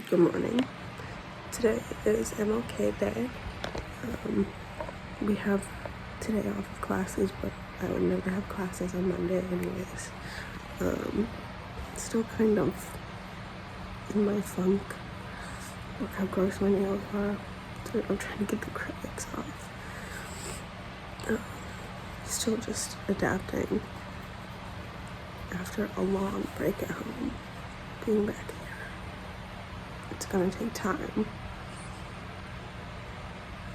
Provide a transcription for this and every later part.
Good morning. Today is MLK Day. We have today off of classes, but I would never have classes on Monday anyways. Still kind of in my funk. Look how gross my nails are. So I'm trying to get the acrylics off. Still just adapting after a long break at home. Being back here, it's gonna take time.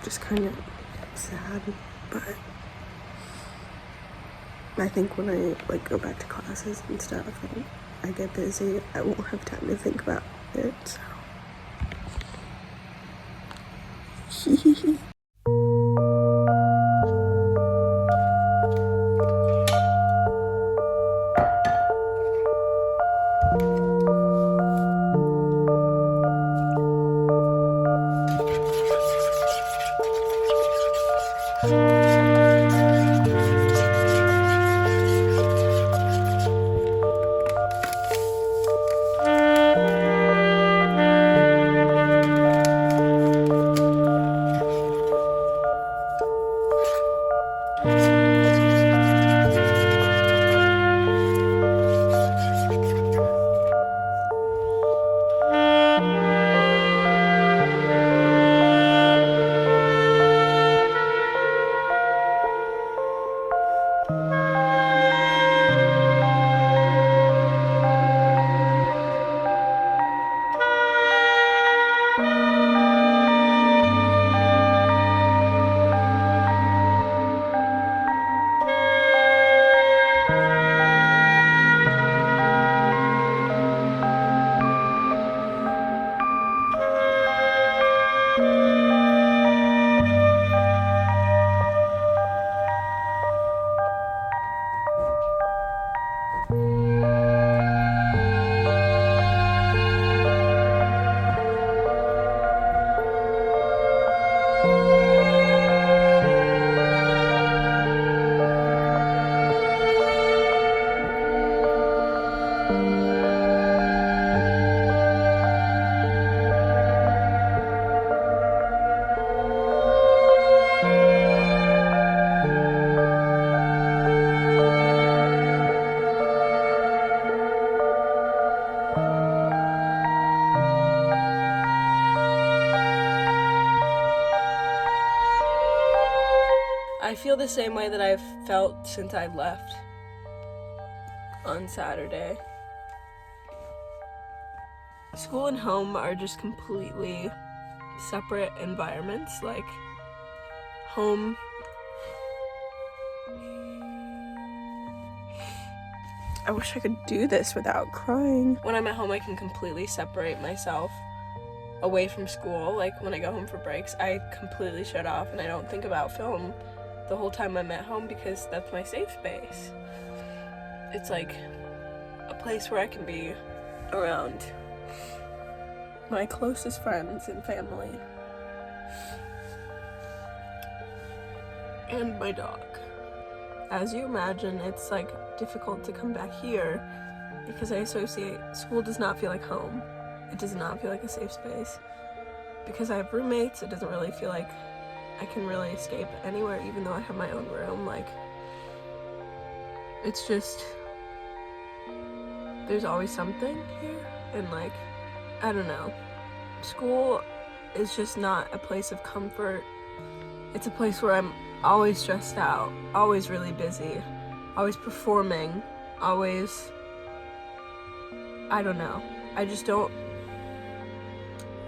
Just kind of sad, but I think when I go back to classes and stuff and I get busy, I won't have time to think about it, so. I feel the same way that I've felt since I left on Saturday. School and home are just completely separate environments. Like, home, I wish I could do this without crying. When I'm at home, I can completely separate myself away from school. Like, when I go home for breaks, I completely shut off and I don't think about film the whole time I'm at home because that's my safe space. It's like a place where I can be around my closest friends and family and my dog. As you imagine, it's like difficult to come back here because I associate school does not feel like home. It does not feel like a safe space. Because I have roommates, it doesn't really feel like I can really escape anywhere, even though I have my own room. Like, it's just, there's always something here, and like, I don't know. School is just not a place of comfort. It's a place where I'm always stressed out, always really busy, always performing, always, I don't know. I just don't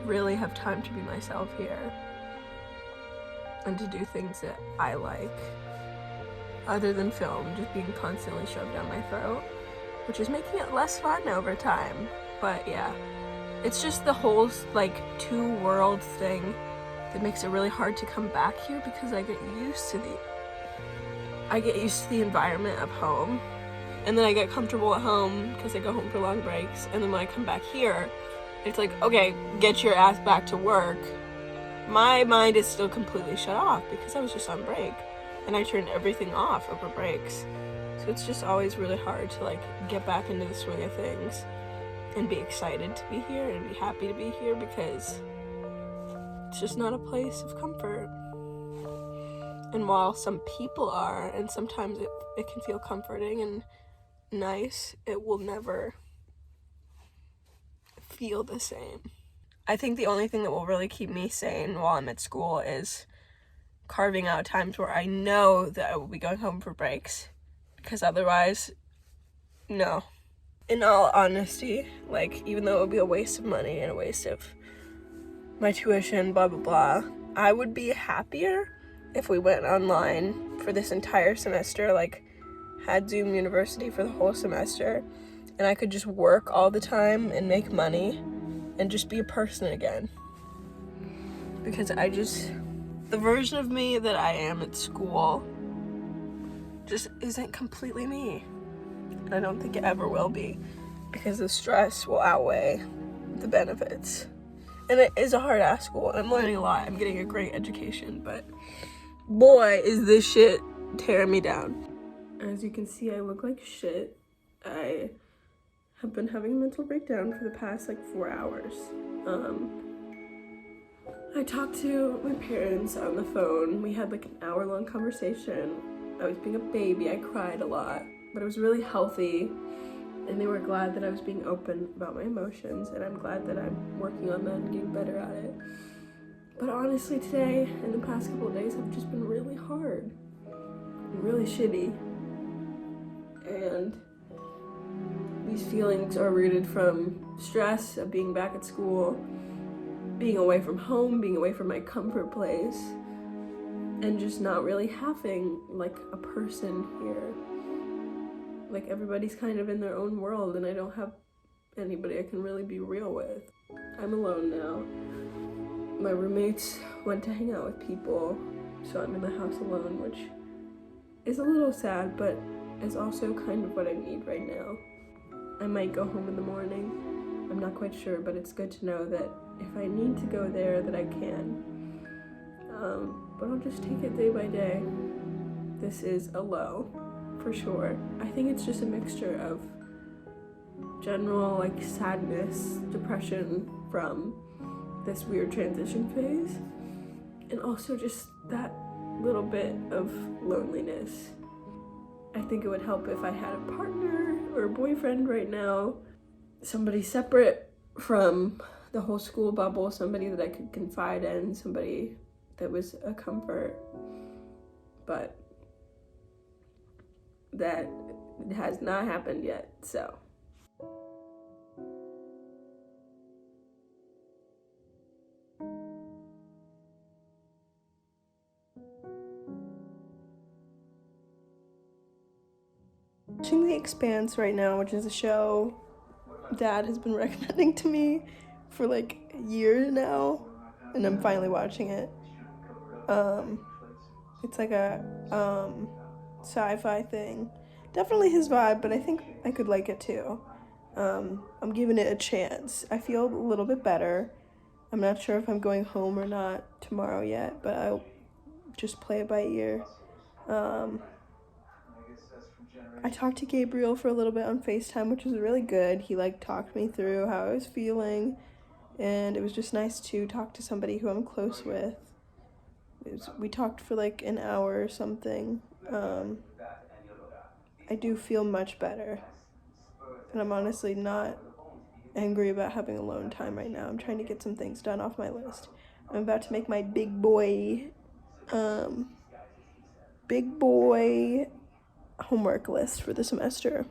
really have time to be myself here and to do things that I like other than film, just being constantly shoved down my throat, which is making it less fun over time. But yeah, it's just the whole like two worlds thing that makes it really hard to come back here because I get used to the environment of home, and then I get comfortable at home because I go home for long breaks, and then when I come back here, it's like, okay, get your ass back to work. My mind is still completely shut off because I was just on break and I turned everything off over breaks. So it's just always really hard to like get back into the swing of things. and be excited to be here and be happy to be here, because it's just not a place of comfort. And while some people are, and sometimes it can feel comforting and nice, it will never feel the same. I think the only thing that will really keep me sane while I'm at school is carving out times where I know that I will be going home for breaks, because otherwise, no. In all honesty, like, even though it would be a waste of money and a waste of my tuition, blah, blah, blah, I would be happier if we went online for this entire semester, like, had Zoom University for the whole semester, and I could just work all the time and make money and just be a person again. Because the version of me that I am at school just isn't completely me. And I don't think it ever will be, because the stress will outweigh the benefits. And it is a hard-ass school, and I'm learning a lot. I'm getting a great education, but boy, is this shit tearing me down. As you can see, I look like shit. I have been having a mental breakdown for the past, 4 hours. I talked to my parents on the phone. We had, an hour-long conversation. I was being a baby. I cried a lot, but it was really healthy, and they were glad that I was being open about my emotions, and I'm glad that I'm working on that and getting better at it. But honestly, today and the past couple of days have just been really hard, really shitty, and these feelings are rooted from stress of being back at school, being away from home, being away from my comfort place, and just not really having, a person here. Everybody's kind of in their own world, and I don't have anybody I can really be real with. I'm alone now. My roommates went to hang out with people, so I'm in the house alone, which is a little sad, but is also kind of what I need right now. I might go home in the morning. I'm not quite sure, but it's good to know that if I need to go there, that I can. But I'll just take it day by day. This is a low, for sure. I think it's just a mixture of general, sadness, depression from this weird transition phase, and also just that little bit of loneliness. I think it would help if I had a partner or a boyfriend right now, somebody separate from the whole school bubble, somebody that I could confide in, somebody that was a comfort, but that has not happened yet, so. Watching The Expanse right now, which is a show Dad has been recommending to me for a year now, and I'm finally watching it. It's a sci-fi thing. Definitely his vibe, but I think I could like it too. I'm giving it a chance. I feel a little bit better. I'm not sure if I'm going home or not tomorrow yet, but I'll just play it by ear. I talked to Gabriel for a little bit on FaceTime, which was really good. He talked me through how I was feeling, and it was just nice to talk to somebody who I'm close with. We talked for an hour or something. I do feel much better, and I'm honestly not angry about having alone time right now. I'm trying to get some things done off my list. I'm about to make my big boy homework list for the semester.